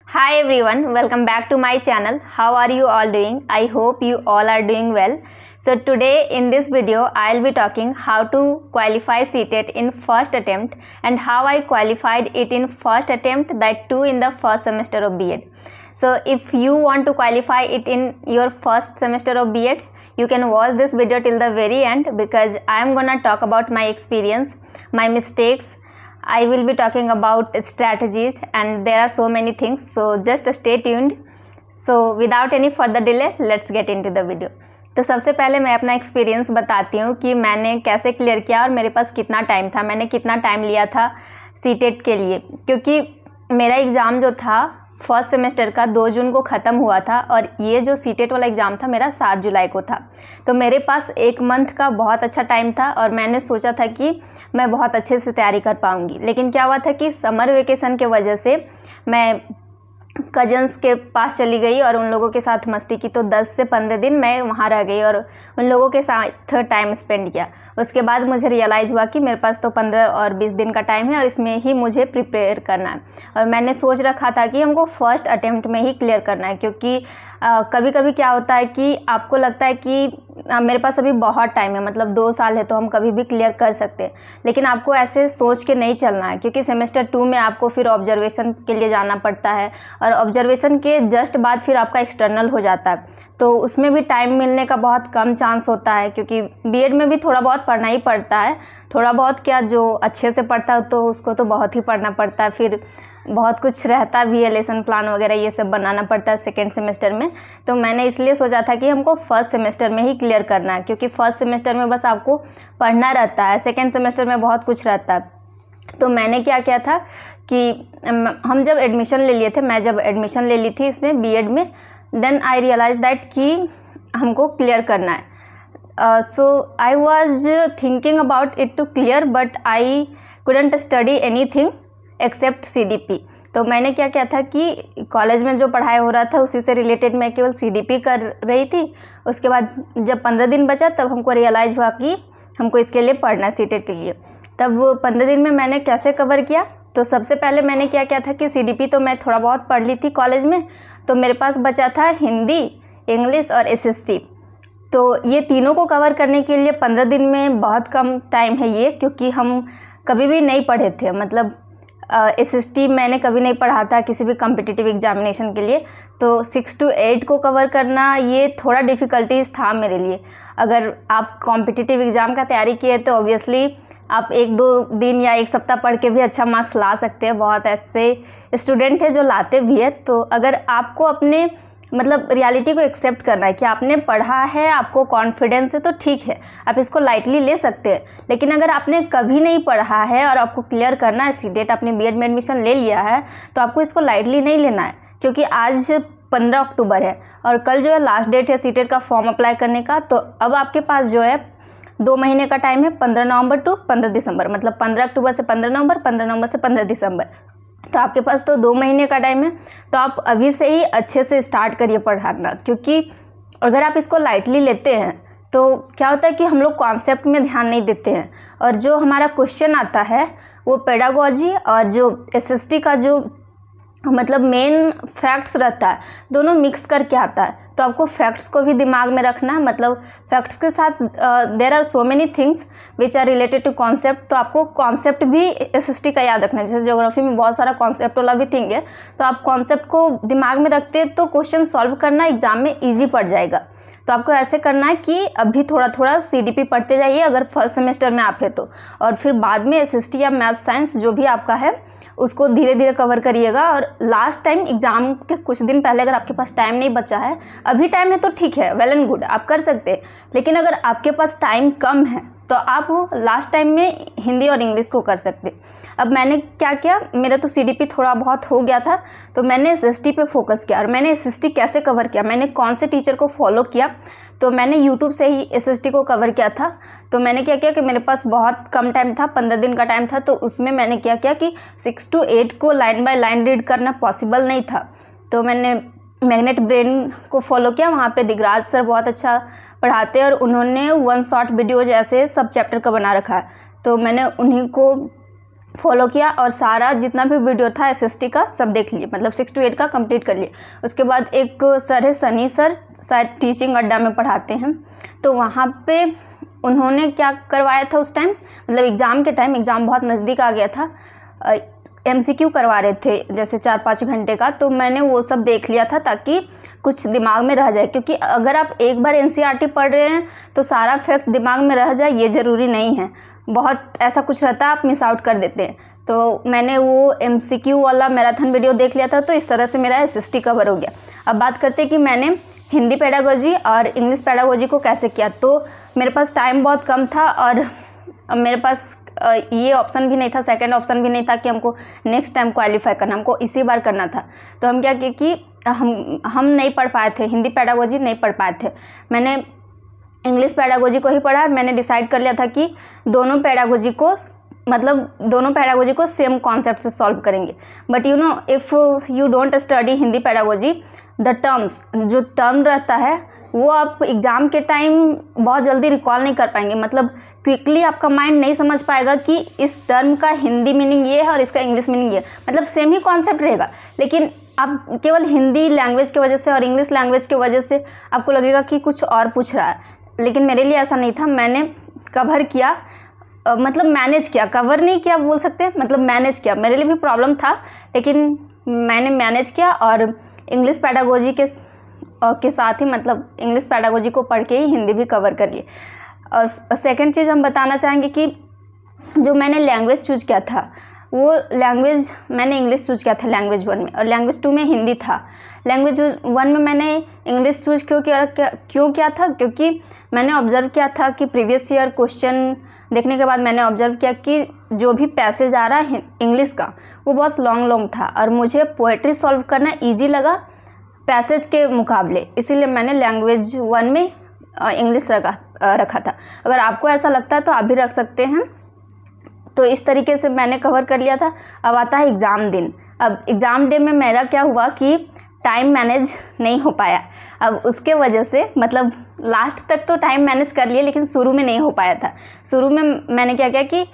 Hi everyone, welcome back to my channel. How are you all doing? I hope you all are doing well. So today in this video I'll be talking how to qualify CTET in first attempt and how I qualified it in first attempt, that too in the first semester of B.Ed. So if you want to qualify it in your first semester of B.Ed, you can watch this video till the very end because I am gonna talk about my experience, my mistakes. I will be talking about strategies and there are so many things, so just stay tuned. So without any further delay, let's get into the video. तो सबसे पहले मैं अपना experience बताती हूँ कि मैंने कैसे क्लियर किया और मेरे पास कितना टाइम था, मैंने कितना टाइम लिया था सीटेट के लिए, क्योंकि मेरा एग्ज़ाम जो था फर्स्ट सेमेस्टर का 2 जून को ख़त्म हुआ था और ये जो सीटेट वाला एग्ज़ाम था मेरा 7 जुलाई को था। तो मेरे पास 1 मंथ का बहुत अच्छा टाइम था और मैंने सोचा था कि मैं बहुत अच्छे से तैयारी कर पाऊँगी। लेकिन क्या हुआ था कि समर वेकेशन के वजह से मैं कजन्स के पास चली गई और उन लोगों के साथ मस्ती की, तो 10 से 15 दिन मैं वहाँ रह गई और उन लोगों के साथ टाइम स्पेंड किया। उसके बाद मुझे रियलाइज़ हुआ कि मेरे पास तो 15 और 20 दिन का टाइम है और इसमें ही मुझे प्रिपेयर करना है। और मैंने सोच रखा था कि हमको फर्स्ट अटेम्प्ट में ही क्लियर करना है, क्योंकि कभी कभी क्या होता है कि आपको लगता है कि मेरे पास अभी बहुत टाइम है, मतलब 2 साल है तो हम कभी भी क्लियर कर सकते हैं। लेकिन आपको ऐसे सोच के नहीं चलना है, क्योंकि सेमेस्टर 2 में आपको फिर ऑब्जर्वेशन के लिए जाना पड़ता है और ऑब्जर्वेशन के जस्ट बाद फिर आपका एक्सटर्नल हो जाता है, तो उसमें भी टाइम मिलने का बहुत कम चांस होता है। क्योंकि बीएड में भी थोड़ा बहुत पढ़ना ही पड़ता है, थोड़ा बहुत क्या, जो अच्छे से पढ़ता है तो उसको तो बहुत ही पढ़ना पड़ता है, फिर बहुत कुछ रहता भी है, लेसन प्लान वगैरह ये सब बनाना पड़ता है सेकेंड सेमेस्टर में। तो मैंने इसलिए सोचा था कि हमको फर्स्ट सेमेस्टर में ही क्लियर करना है, क्योंकि फर्स्ट सेमेस्टर में बस आपको पढ़ना रहता है, सेकेंड सेमेस्टर में बहुत कुछ रहता है। तो मैंने क्या किया था कि हम जब एडमिशन ले लिए थे, मैं जब एडमिशन ले ली थी इसमें बीएड में, देन आई रियलाइज दैट कि हमको क्लियर करना है। So I was thinking about it to clear, but I couldn't study anything except CDP। तो मैंने क्या किया था कि कॉलेज में जो पढ़ाई हो रहा था उसी से रिलेटेड मैं केवल CDP कर रही थी। उसके बाद जब 15 दिन बचा तब हमको रियलाइज़ हुआ कि हमको इसके लिए पढ़ना है सीटेट के लिए। तब 15 दिन में मैंने कैसे कवर किया, तो सबसे पहले मैंने क्या किया था कि CDP तो मैं थोड़ा बहुत पढ़ ली थी कॉलेज में, तो मेरे पास बचा था हिंदी, इंग्लिश और SST। तो ये तीनों को कवर करने के लिए 15 दिन में बहुत कम टाइम है ये, क्योंकि हम कभी भी नहीं पढ़े थे, मतलब SST मैंने कभी नहीं पढ़ा था किसी भी कॉम्पिटिटिव एग्जामिनेशन के लिए। तो 6 to 8 को कवर करना ये थोड़ा डिफ़िकल्टीज था मेरे लिए। अगर आप कॉम्पिटिटिव एग्ज़ाम का तैयारी किए तो ऑब्वियसली आप 1-2 दिन या 1 सप्ताह पढ़ के भी अच्छा मार्क्स ला सकते हैं, बहुत ऐसे स्टूडेंट हैं जो लाते भी है। तो अगर आपको अपने मतलब रियलिटी को एक्सेप्ट करना है कि आपने पढ़ा है, आपको कॉन्फिडेंस है, तो ठीक है, आप इसको लाइटली ले सकते हैं। लेकिन अगर आपने कभी नहीं पढ़ा है और आपको क्लियर करना है सीटेट, आपने बीएड में एडमिशन ले लिया है, तो आपको इसको लाइटली नहीं लेना है, क्योंकि आज 15 अक्टूबर है और कल जो है लास्ट डेट है सीटेट का फॉर्म अप्लाई करने का। तो अब आपके पास जो है 2 महीने का टाइम है, 15 नवंबर टू 15 दिसंबर, मतलब 15 अक्टूबर से 15 नवंबर, 15 नवंबर से 15 दिसंबर। तो आपके पास तो 2 महीने का टाइम है। तो आप अभी से ही अच्छे से स्टार्ट करिए पढ़ाना, क्योंकि अगर आप इसको लाइटली लेते हैं तो क्या होता है कि हम लोग कॉन्सेप्ट में ध्यान नहीं देते हैं और जो हमारा क्वेश्चन आता है वो पेडागोजी और जो SST का जो मतलब मेन फैक्ट्स रहता है, दोनों मिक्स करके आता है। तो आपको फैक्ट्स को भी दिमाग में रखना है, मतलब फैक्ट्स के साथ there are so many things which are related to concept. तो आपको कॉन्सेप्ट भी SST का याद रखना है, जैसे ज्योग्राफी में बहुत सारा कॉन्सेप्ट वाला भी थिंग है, तो आप कॉन्सेप्ट को दिमाग में रखते तो क्वेश्चन सॉल्व करना एग्जाम में ईजी पड़ जाएगा। तो आपको ऐसे करना है कि अभी थोड़ा थोड़ा CDP पढ़ते जाइए अगर फर्स्ट सेमेस्टर में आप है तो, और फिर बाद में SST या मैथ साइंस जो भी आपका है उसको धीरे धीरे कवर करिएगा। और लास्ट टाइम एग्ज़ाम के कुछ दिन पहले अगर आपके पास टाइम नहीं बचा है, अभी टाइम है तो ठीक है, वेल एंड गुड, आप कर सकते हैं। लेकिन अगर आपके पास टाइम कम है तो आप लास्ट टाइम में हिंदी और इंग्लिश को कर सकते। अब मैंने क्या किया, मेरा तो CDP थोड़ा बहुत हो गया था, तो मैंने SST पे फोकस किया। और मैंने SST कैसे कवर किया, मैंने कौन से टीचर को फॉलो किया, तो मैंने YouTube से ही SST को कवर किया था। तो मैंने क्या किया कि मेरे पास बहुत कम टाइम था, 15 दिन का टाइम था, तो उसमें मैंने क्या किया कि 6 to 8 को लाइन बाय लाइन रीड करना पॉसिबल नहीं था। तो मैंने मैग्नेट ब्रेन को फॉलो किया, वहाँ पे दिगराज सर बहुत अच्छा पढ़ाते हैं और उन्होंने 1 शॉट वीडियोज ऐसे सब चैप्टर का बना रखा है, तो मैंने उन्हीं को फॉलो किया और सारा जितना भी वीडियो था एसएसटी का सब देख लिए, मतलब 6 to 8 का कंप्लीट कर लिए। उसके बाद एक सर है सनी सर, शायद टीचिंग अड्डा में पढ़ाते हैं, तो वहाँ पे उन्होंने क्या करवाया था उस टाइम, मतलब एग्ज़ाम के टाइम, एग्ज़ाम बहुत नज़दीक आ गया था, MCQ करवा रहे थे जैसे 4-5 घंटे का, तो मैंने वो सब देख लिया था ताकि कुछ दिमाग में रह जाए, क्योंकि अगर आप एक बार NCERT पढ़ रहे हैं तो सारा फैक्ट दिमाग में रह जाए ये ज़रूरी नहीं है, बहुत ऐसा कुछ रहता है आप मिस आउट कर देते हैं। तो मैंने वो MCQ वाला मैराथन वीडियो देख लिया था, तो इस तरह से मेरा SST कवर हो गया। अब बात करते हैं कि मैंने हिंदी पेडागोजी और इंग्लिश पेडागोजी को कैसे किया। तो मेरे पास टाइम बहुत कम था और मेरे पास ये ऑप्शन भी नहीं था, सेकंड ऑप्शन भी नहीं था कि हमको नेक्स्ट टाइम क्वालिफाई करना, हमको इसी बार करना था। तो हम क्या किए कि हम नहीं पढ़ पाए थे, हिंदी पेडागोजी नहीं पढ़ पाए थे, मैंने इंग्लिश पेडागोजी को ही पढ़ा। मैंने डिसाइड कर लिया था कि दोनों पेडागोजी को सेम कॉन्सेप्ट से सॉल्व करेंगे। But you know if you don't study Hindi pedagogy, the terms, जो टर्म रहता है वो आप एग्ज़ाम के टाइम बहुत जल्दी रिकॉल नहीं कर पाएंगे, मतलब क्विकली आपका माइंड नहीं समझ पाएगा कि इस टर्म का हिंदी मीनिंग ये है और इसका इंग्लिश मीनिंग ये है, मतलब सेम ही कॉन्सेप्ट रहेगा, लेकिन आप केवल हिंदी लैंग्वेज की वजह से और इंग्लिश लैंग्वेज की वजह से आपको लगेगा कि कुछ और पूछ रहा है। लेकिन मेरे लिए ऐसा नहीं था, मैंने कवर किया, मतलब मैनेज किया, कवर नहीं किया बोल सकते, मतलब मैनेज किया। मेरे लिए भी प्रॉब्लम था लेकिन मैंने मैनेज किया और इंग्लिश पेडागोजी के साथ ही, मतलब इंग्लिश पेडागोजी को पढ़ के ही हिंदी भी कवर कर लिए। और सेकंड चीज़ हम बताना चाहेंगे कि जो मैंने लैंग्वेज चूज़ किया था वो लैंग्वेज मैंने इंग्लिश चूज़ किया था लैंग्वेज 1 में, और लैंग्वेज 2 में हिंदी था। लैंग्वेज 1 में मैंने इंग्लिश चूज़ क्यों किया था, क्योंकि मैंने ऑब्ज़र्व किया था कि प्रीवियस ईयर क्वेश्चन देखने के बाद मैंने ऑब्ज़र्व किया कि जो भी पैसेज आ रहा है इंग्लिश का वो बहुत लॉन्ग था और मुझे पोएट्री सॉल्व करना ईजी लगा पैसेज के मुकाबले, इसीलिए मैंने लैंग्वेज 1 में इंग्लिश रखा था। अगर आपको ऐसा लगता है तो आप भी रख सकते हैं। तो इस तरीके से मैंने कवर कर लिया था। अब आता है एग्ज़ाम दिन। अब एग्ज़ाम डे में मेरा क्या हुआ कि टाइम मैनेज नहीं हो पाया। अब उसके वजह से, मतलब लास्ट तक तो टाइम मैनेज कर लिए लेकिन शुरू में नहीं हो पाया था। शुरू में मैंने क्या किया कि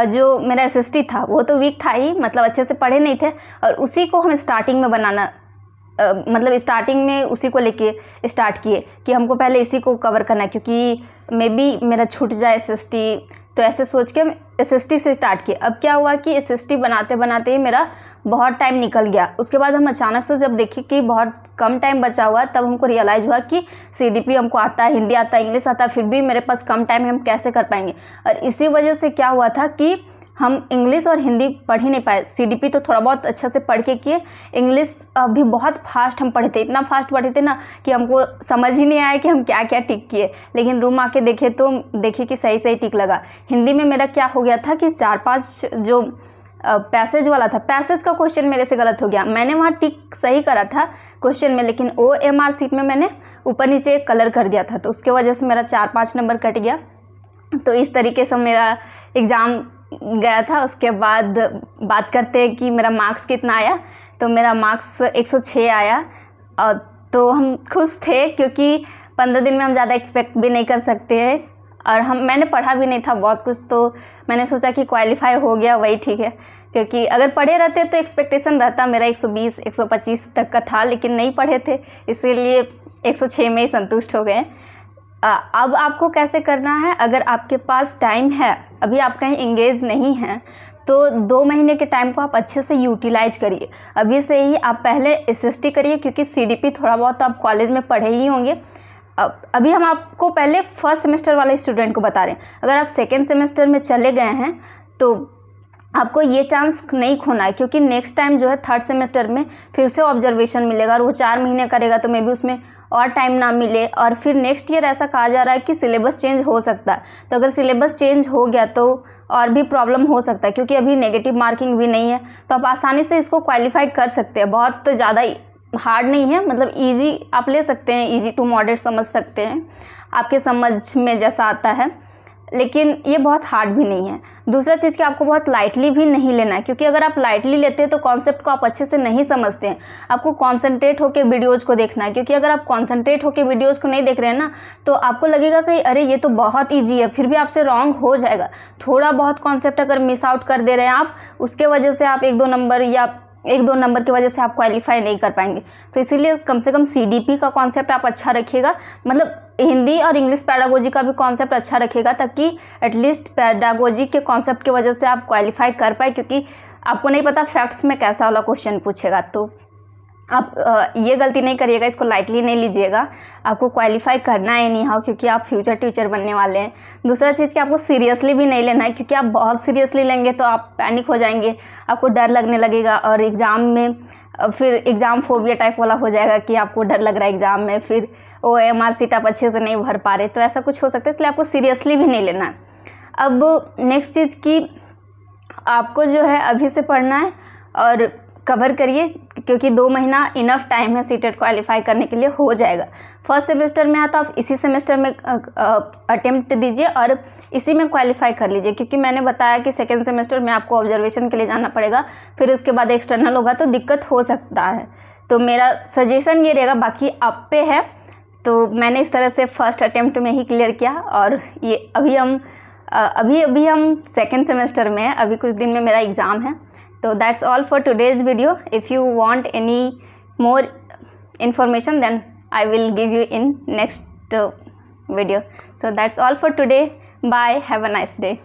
जो मेरा SST था वो तो वीक था ही, मतलब अच्छे से पढ़े नहीं थे, और उसी को हम स्टार्टिंग में बनाना, मतलब स्टार्टिंग में उसी को लेके स्टार्ट किए कि हमको पहले इसी को कवर करना है, क्योंकि मे बी मेरा छूट जाए SST, तो ऐसे सोच के हम SST से स्टार्ट किए। अब क्या हुआ कि SST बनाते बनाते ही मेरा बहुत टाइम निकल गया। उसके बाद हम अचानक से जब देखे कि बहुत कम टाइम बचा हुआ, तब हमको रियलाइज़ हुआ कि CDP हमको आता है, हिंदी आता है, इंग्लिश आता है, फिर भी मेरे पास कम टाइम है, हम कैसे कर पाएंगे। और इसी वजह से क्या हुआ था कि हम इंग्लिश और हिंदी पढ़ ही नहीं पाए। CDP तो थोड़ा बहुत अच्छा से पढ़ के किए, इंग्लिश भी बहुत फास्ट हम पढ़े थे, इतना फास्ट पढ़े थे ना कि हमको समझ ही नहीं आया कि हम क्या क्या टिक किए, लेकिन रूम आके देखे तो देखे कि सही सही टिक लगा। हिंदी में मेरा क्या हो गया था कि 4-5 जो पैसेज वाला था, पैसेज का क्वेश्चन मेरे से गलत हो गया। मैंने वहाँ टिक सही करा था क्वेश्चन में, लेकिन OMR सीट में मैंने ऊपर नीचे कलर कर दिया था, तो उसके वजह से मेरा 4-5 नंबर कट गया। तो इस तरीके से मेरा एग्ज़ाम गया था। उसके बाद बात करते हैं कि मेरा मार्क्स कितना आया। तो मेरा मार्क्स 106 आया, और तो हम खुश थे क्योंकि 15 दिन में हम ज़्यादा एक्सपेक्ट भी नहीं कर सकते हैं, और मैंने पढ़ा भी नहीं था बहुत कुछ, तो मैंने सोचा कि क्वालिफाई हो गया वही ठीक है, क्योंकि अगर पढ़े रहते तो एक्सपेक्टेशन रहता मेरा 120-125 तक का था, लेकिन नहीं पढ़े थे इसीलिए 106 में ही संतुष्ट हो गए। अब आपको कैसे करना है, अगर आपके पास टाइम है, अभी आप कहीं इंगेज नहीं हैं, तो 2 महीने के टाइम को आप अच्छे से यूटिलाइज करिए। अभी से ही आप पहले SST करिए, क्योंकि CDP थोड़ा बहुत आप कॉलेज में पढ़े ही होंगे। अभी हम आपको पहले फर्स्ट सेमेस्टर वाले स्टूडेंट को बता रहे हैं। अगर आप सेकेंड सेमेस्टर में चले गए हैं तो आपको ये चांस नहीं खोना है, क्योंकि नेक्स्ट टाइम जो है थर्ड सेमेस्टर में फिर से ऑब्जर्वेशन मिलेगा, और वो 4 महीने करेगा तो मे बी उसमें और टाइम ना मिले, और फिर नेक्स्ट ईयर ऐसा कहा जा रहा है कि सिलेबस चेंज हो सकता है। तो अगर सिलेबस चेंज हो गया तो और भी प्रॉब्लम हो सकता है, क्योंकि अभी नेगेटिव मार्किंग भी नहीं है, तो आप आसानी से इसको क्वालिफाई कर सकते हैं। बहुत ज़्यादा हार्ड नहीं है, मतलब इजी आप ले सकते हैं, इजी टू मॉडरेट समझ सकते हैं, आपके समझ में जैसा आता है। लेकिन ये बहुत हार्ड भी नहीं है। दूसरा चीज़ कि आपको बहुत लाइटली भी नहीं लेना है, क्योंकि अगर आप लाइटली लेते हैं तो कॉन्सेप्ट को आप अच्छे से नहीं समझते हैं। आपको कॉन्सेंट्रेट होकर वीडियोज़ को देखना है, क्योंकि अगर आप कॉन्सेंट्रेट होकर वीडियोज़ को नहीं देख रहे हैं ना, तो आपको लगेगा कि अरे ये तो बहुत ईजी है, फिर भी आपसे रॉन्ग हो जाएगा। थोड़ा बहुत कॉन्सेप्ट अगर मिस आउट कर दे रहे हैं आप, उसके वजह से आप 1-2 नंबर या 1-2 नंबर की वजह से आप क्वालिफाई नहीं कर पाएंगे। तो इसीलिए कम से कम CDP का कॉन्सेप्ट आप अच्छा रखिएगा, मतलब हिंदी और इंग्लिश पैडागोजी का भी कॉन्सेप्ट अच्छा रखिएगा, ताकि एटलीस्ट पैडागोजी के कॉन्सेप्ट की वजह से आप क्वालिफाई कर पाए, क्योंकि आपको नहीं पता फैक्ट्स में कैसा वाला क्वेश्चन पूछेगा। तो आप ये गलती नहीं करिएगा, इसको लाइटली नहीं लीजिएगा। आपको क्वालिफाई करना है एनी हाउ, क्योंकि आप फ्यूचर टीचर बनने वाले हैं। दूसरा चीज़ कि आपको सीरियसली भी नहीं लेना है, क्योंकि आप बहुत सीरियसली लेंगे तो आप पैनिक हो जाएंगे, आपको डर लगने लगेगा और एग्ज़ाम में फिर एग्ज़ाम फोबिया टाइप वाला हो जाएगा कि आपको डर लग रहा है एग्ज़ाम में, फिर OMR सीट आप अच्छे से नहीं भर पा रहे, तो ऐसा कुछ हो सकता है। इसलिए आपको सीरियसली भी नहीं लेना है। अब नेक्स्ट चीज़ कि आपको जो है अभी से पढ़ना है और कवर करिए, क्योंकि 2 महीना इनफ टाइम है सीटेट क्वालिफाई करने के लिए, हो जाएगा। फर्स्ट सेमेस्टर में है तो आप इसी सेमेस्टर में अटेम्प्ट दीजिए और इसी में क्वालिफाई कर लीजिए, क्योंकि मैंने बताया कि सेकेंड सेमेस्टर में आपको ऑब्जर्वेशन के लिए जाना पड़ेगा, फिर उसके बाद एक्सटर्नल होगा तो दिक्कत हो सकता है। तो मेरा सजेशन ये रहेगा, बाकी आप पे है। तो मैंने इस तरह से फर्स्ट अटेम्प्ट में ही क्लियर किया और ये अभी हम सेकेंड सेमेस्टर में है, अभी कुछ दिन में मेरा एग्ज़ाम है। So that's all for today's video. If you want any more information, then I will give you in next video. So that's all for today. Bye. Have a nice day.